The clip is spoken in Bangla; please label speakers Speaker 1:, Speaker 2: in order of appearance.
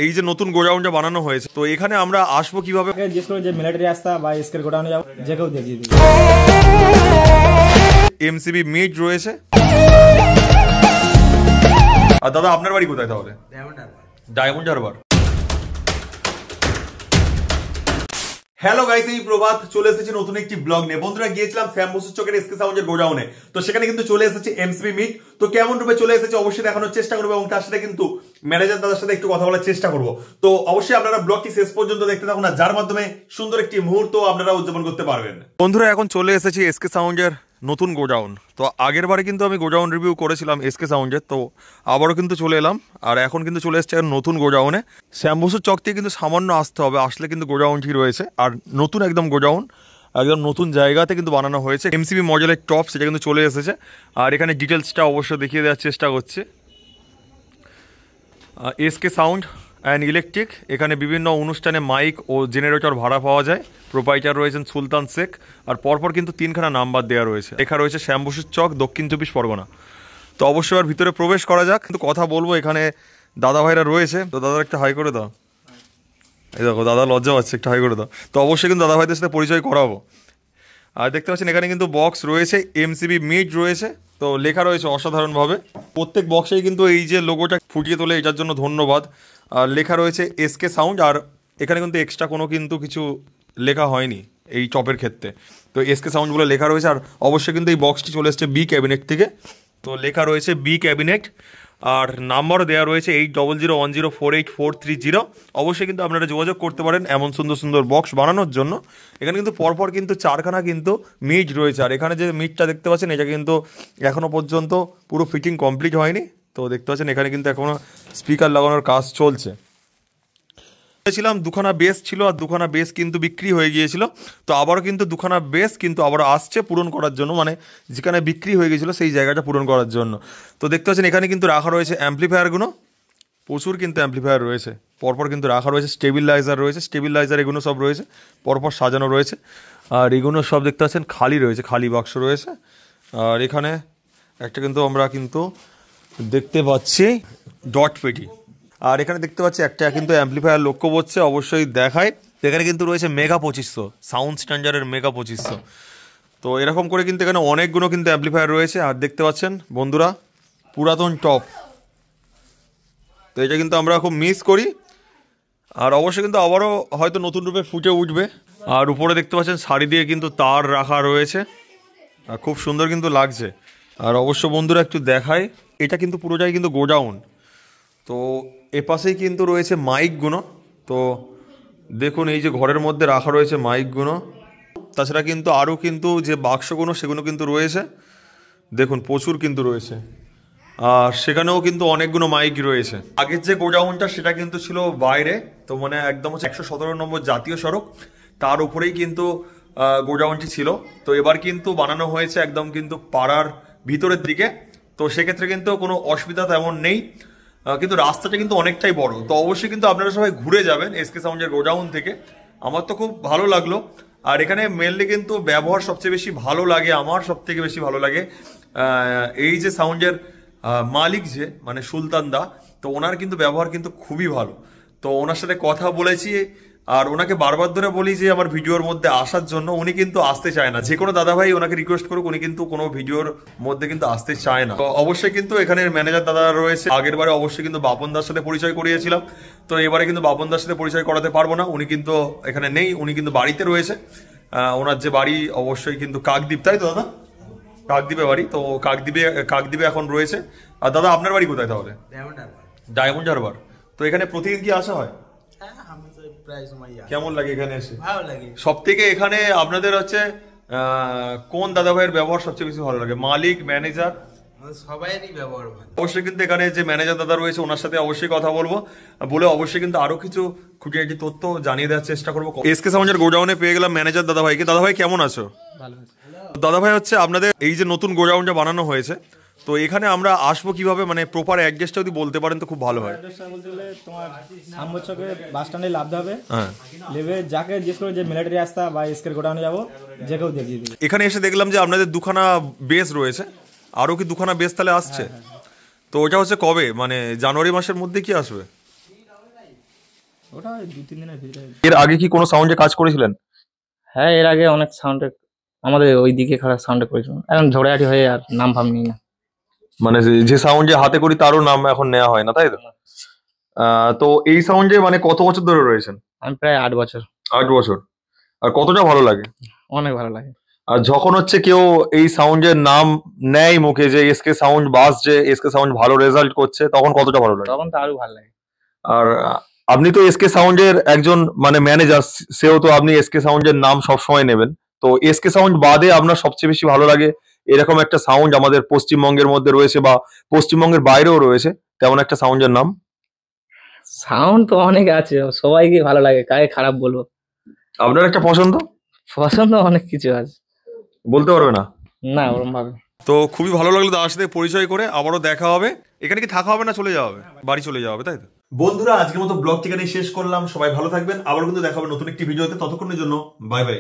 Speaker 1: এই যে নতুন গোডাউনটা বানানো হয়েছে, তো এখানে আমরা আসবো কিভাবে?
Speaker 2: জিজ্ঞেস করো যে মিলিটারি রাস্তা বা এসকের গোডাউনে যাবো, যে কেউ দেখিয়ে দিবে।
Speaker 1: এমসিবি মিট রয়েছে। আর দাদা আপনার বাড়ি কোথায় তাহলে? ডায়মন্ড হারবার। হ্যালো গাইস, এই প্রভাত চলে এসেছে নতুন একটি ব্লগ নিয়ে। বন্ধুরা গিয়েছিলাম শ্যাম বসুর চকের এসকে সাউন্ডের গোডাউনে, তো সেখানে কিন্তু চলে এসেছে এমসিবি মিট। তো কেমন রূপে চলে এসেছে অবশ্যই দেখানোর চেষ্টা করবো, এবং তার সাথে কিন্তু ম্যানেজার দাদার সাথে একটু কথা বলার চেষ্টা করবো। তো অবশ্যই আপনারা ব্লগটি শেষ পর্যন্ত দেখতে থাকুন, যার মাধ্যমে সুন্দর একটি মুহূর্ত আপনারা উদযাপন করতে পারবেন। বন্ধুরা এখন চলে এসেছি এসকে সাউন্ডের নতুন গোডাউন। তো আগের বারে কিন্তু আমি গোডাউন রিভিউ করেছিলাম এসকে সাউন্ডের, তো আবারও কিন্তু চলে এলাম। আর এখন কিন্তু চলে এসেছে নতুন গোডাউনে। শ্যাম বসুর চক থেকে কিন্তু সামান্য আসতে হবে, আসলে কিন্তু গোডাউনটি রয়েছে। আর নতুন একদম গোডাউন, একদম নতুন জায়গাতে কিন্তু বানানো হয়েছে। এমসিবি মডেলের টপ সেটা কিন্তু চলে এসেছে। আর এখানে ডিটেলসটা অবশ্যই দেখিয়ে দেওয়ার চেষ্টা করছি। এসকে সাউন্ড অ্যান্ড ইলেকট্রিক, এখানে বিভিন্ন অনুষ্ঠানে মাইক ও জেনারেটর ভাড়া পাওয়া যায়। প্রোপাইটার রয়েছেন সুলতান শেখ। আর পরপর কিন্তু 3খানা নাম্বার দেওয়া রয়েছে। লেখা রয়েছে শ্যাম বসুর চক, দক্ষিণ 24 পরগনা। তো অবশ্যই আর ভিতরে প্রবেশ করা যাক, কিন্তু কথা বলবো। এখানে দাদা ভাইরা রয়েছে, তো দাদার একটা হাই করে দাও। এই দেখো দাদা লজ্জা পাচ্ছে, একটা হাই করে দাও। তো অবশ্যই কিন্তু দাদা ভাইদের সাথে পরিচয় করাবো। আর দেখতে পাচ্ছেন এখানে কিন্তু বক্স রয়েছে, এমসিবি মিট রয়েছে। তো লেখা রয়েছে অসাধারণভাবে। প্রত্যেক বক্সেই কিন্তু এই যে লোগোটা ফুটিয়ে তোলে, এটার জন্য ধন্যবাদ। আর লেখা রয়েছে এসকে সাউন্ড। আর এখানে কিন্তু এক্সট্রা কোনো কিন্তু কিছু লেখা হয়নি এই চপের ক্ষেত্রে। তো এসকে সাউন্ড বলে লেখা রয়েছে। আর অবশ্যই কিন্তু এই বক্সটি চলে এসছে বি ক্যাবিনেট থেকে। তো লেখা রয়েছে বি ক্যাবিনেট। আর নাম্বারও দেওয়া রয়েছে 8001048430। অবশ্যই কিন্তু আপনারা যোগাযোগ করতে পারেন এমন সুন্দর সুন্দর বক্স বানানোর জন্য। এখানে কিন্তু পরপর কিন্তু 4খানা কিন্তু মিট রয়েছে। আর এখানে যে মিটটা দেখতে পাচ্ছেন, এটা কিন্তু এখনও পর্যন্ত পুরো ফিটিং কমপ্লিট হয়নি। তো দেখতে পাচ্ছেন এখানে কিন্তু এখনও স্পিকার লাগানোর কাজ চলছে। ছিলাম 2খানা বেস ছিল, আর 2খানা বেস কিন্তু বিক্রি হয়ে গিয়েছিল। তো আবারও কিন্তু 2খানা বেস কিন্তু আবারও আসছে পূরণ করার জন্য, মানে যেখানে বিক্রি হয়ে গিয়েছিলো সেই জায়গাটা পূরণ করার জন্য। তো দেখতে পাচ্ছেন এখানে কিন্তু রাখা রয়েছে অ্যাম্পলিফায়ারগুলো, প্রচুর কিন্তু অ্যাম্পলিফায়ার রয়েছে। পরপর কিন্তু রাখা রয়েছে স্টেবিলাইজার রয়েছে, স্টেবিলাইজার এগুলো সব রয়েছে পরপর সাজানো রয়েছে। আর এগুলো সব দেখতে পাচ্ছেন খালি রয়েছে, খালি বাক্স রয়েছে। আর এখানে একটা কিন্তু আমরা কিন্তু দেখতে পাচ্ছি ডট পেটি। আর এখানে দেখতে পাচ্ছি একটা কিন্তু অ্যাম্পলিফায়ার লক্ষ্য করছে, অবশ্যই দেখায়। এখানে কিন্তু রয়েছে মেগা 2500, সাউন্ড স্ট্যান্ডার্ডের মেগা 2500। তো এরকম করে কিন্তু এখানে অনেকগুলো কিন্তু অ্যাম্পলিফায়ার রয়েছে। আর দেখতে পাচ্ছেন বন্ধুরা পুরাতন টপ, তো এটা কিন্তু আমরা খুব মিস করি। আর অবশ্যই কিন্তু আবারও হয়তো নতুন রূপে ফুটে উঠবে। আর উপরে দেখতে পাচ্ছেন শাড়ি দিয়ে কিন্তু তার রাখা রয়েছে, আর খুব সুন্দর কিন্তু লাগছে। আর অবশ্য বন্ধুরা একটু দেখায়, এটা কিন্তু পুরোটাই কিন্তু গোডাউন। তো এপাশেই কিন্তু রয়েছে মাইকগুলো। তো দেখুন এই যে ঘরের মধ্যে রাখা রয়েছে মাইকগুলো। তাছাড়া কিন্তু আরও কিন্তু যে বাক্সগুলো সেগুলো কিন্তু রয়েছে, দেখুন প্রচুর কিন্তু রয়েছে। আর সেখানেও কিন্তু অনেকগুলো মাইক রয়েছে। আগের যে গোডাউনটা সেটা কিন্তু ছিল বাইরে, তো মানে একদম হচ্ছে 117 নম্বর জাতীয় সড়ক, তার উপরেই কিন্তু গোডাউনটি ছিল। তো এবার কিন্তু বানানো হয়েছে একদম কিন্তু পাড়ার ভিতরের দিকে। তো সেক্ষেত্রে কিন্তু কোনো অসুবিধা তেমন নেই, কিন্তু রাস্তাটা কিন্তু অনেকটাই বড়। তো অবশ্যই কিন্তু আপনারা সবাই ঘুরে যাবেন এসকে সাউন্ডের গোডাউন থেকে। আমার তো খুব ভালো লাগলো। আর এখানে মেনলি কিন্তু ব্যবহার সবচেয়ে বেশি ভালো লাগে, আমার সব থেকে বেশি ভালো লাগে এই যে সাউন্ডের মালিক যে মানে সুলতান দা, তো ওনার কিন্তু ব্যবহার কিন্তু খুবই ভালো। তো ওনার সাথে কথা বলেছি, আর ওনাকে বারবার ধরে বলি যে আমার ভিডিওর মধ্যে আসার জন্য, উনি কিন্তু আসতে চায় না। যে কোনো দাদাভাই ওনাকে রিকোয়েস্ট করুক, উনি কিন্তু কোনো ভিডিওর মধ্যে কিন্তু আসতে চায় না। তো অবশ্যই কিন্তু এখানে ম্যানেজার দাদা রয়েছে। আগের বারে অবশ্যই কিন্তু বাপন দার সাথে পরিচয় করিয়েছিলাম, তো এবারে কিন্তু বাপন দার সাথে পরিচয় করাতে পারবো না, উনি কিন্তু এখানে নেই, উনি কিন্তু বাড়িতে রয়েছে। ওনার যে বাড়ি অবশ্যই কিন্তু কাকদ্বীপ, তাই তো দাদা? কাকদ্বীপে বাড়ি। তো কাকদ্বীপে এখন রয়েছে। আর দাদা আপনার বাড়ি কোথায় তাহলে? ডায়মন্ড হারবার। তো এখানে প্রতিদিন কি আসা হয়? কেমন লাগে এখানে এসে?
Speaker 2: ভালো লাগে।
Speaker 1: সব থেকে এখানে আপনাদের হচ্ছে কোন দাদা ভাইয়ের ব্যবহার সবচেয়ে বেশি ভালো লাগে? মালিক, ম্যানেজার?
Speaker 2: সবাইরই ব্যবহার ভালো।
Speaker 1: অবশ্যই কিন্তু এখানে যে ম্যানেজার দাদা রয়েছে ওনার সাথে অবশ্যই কথা বলবো, বলে অবশ্যই কিন্তু আরো কিছু খুঁটিনাটি তথ্য জানিয়ে দেওয়ার চেষ্টা করবো। এসকে সাউন্ডের গোডাউনে পেয়ে গেলাম ম্যানেজার দাদা ভাইকে। দাদা ভাই কেমন আছো?
Speaker 2: ভালো।
Speaker 1: দাদা ভাই হচ্ছে আপনাদের এই যে নতুন গোডাউনটা বানানো হয়েছে, তো এখানে আমরা আসবো কিভাবে, মানে প্রপার অ্যাড্রেসটা যদি বলতে পারেন তো খুব ভালো হয়।
Speaker 2: অ্যাড্রেসটা বলতে গেলে তোমার সামবচকে বাস স্ট্যান্ডে লাভতে হবে। হ্যাঁ, লেবে যাকে জিজ্ঞেস করো যে মিলিটারি রাস্তা বা এসকের গোডাউনে যাবো, যে কেউ দেখিয়ে দিবে।
Speaker 1: এখানে এসে দেখলাম যে আপনাদের 2খানা বেস রয়েছে, আরও কি 2খানা বেস তাহলে আসছে? তো ওটা হচ্ছে কবে, মানে জানুয়ারি মাসের মধ্যে কি আসবে?
Speaker 2: ওটা 2-3 দিনের ভিতরে।
Speaker 1: এর আগে কি কোনো সাউন্ডে কাজ করেছিলেন?
Speaker 3: হ্যাঁ, এর আগে অনেক সাউন্ডে আমাদের ওই দিকে খারাপ সাউন্ডে করেছিলাম, এখন ঝগড়াঝাটি হয়ে আর নাম ভাব নিই না।
Speaker 1: মানে যে সাউন্ড যে হাতে করি তারও নাম এখন নেওয়া হয় না, তাই তো? তো এই সাউন্ডে মানে কত বছর ধরে রয়েছেন?
Speaker 3: আমি প্রায় 8 বছর।
Speaker 1: 8 বছর। আর কতটা ভালো লাগে?
Speaker 3: অনেক ভালো লাগে।
Speaker 1: আর যখন হচ্ছে কেউ এই সাউন্ডের নাম নেয় মুখে যে এসকে সাউন্ড বাজছে, এসকে সাউন্ড ভালো রেজাল্ট করছে, তখন কতটা ভালো লাগে?
Speaker 3: তখন তো আরো ভালো লাগে।
Speaker 1: আর আপনি তো এসকে সাউন্ডের একজন মানে ম্যানেজার, সেও তো আপনি এসকে সাউন্ডের নাম সবসময় নেবেন। তো এসকে সাউন্ড বাদে আপনার সবচেয়ে বেশি ভালো লাগে এরকম একটা সাউন্ড আমাদের পশ্চিমবঙ্গের মধ্যে রয়েছে বা পশ্চিমবঙ্গের বাইরেও রয়েছে, তেমন একটা সাউন্ডের নাম?
Speaker 3: সাউন্ড তো অনেক আছে, সবাইকে ভালো লাগে, কাকে খারাপ বলবো?
Speaker 1: আপনার একটা পছন্দ?
Speaker 3: পছন্দ অনেক কিছু আছে।
Speaker 1: বলতে পারবে না?
Speaker 3: না, ওরকম ভাবে।
Speaker 1: তো খুবই ভালো লাগলো দাদার সাথে পরিচয় করে। আবারও দেখা হবে। এখানে কি থাকা হবে না চলে যাওয়া হবে? বাড়ি চলে যাওয়া হবে, তাই তো? বন্ধুরা, আজকের মতো ব্লগটি এখানে শেষ করলাম। সবাই ভালো থাকবেন। আবার কিন্তু দেখা হবে নতুন একটি ভিডিওতে। ততক্ষণের জন্য বাই বাই।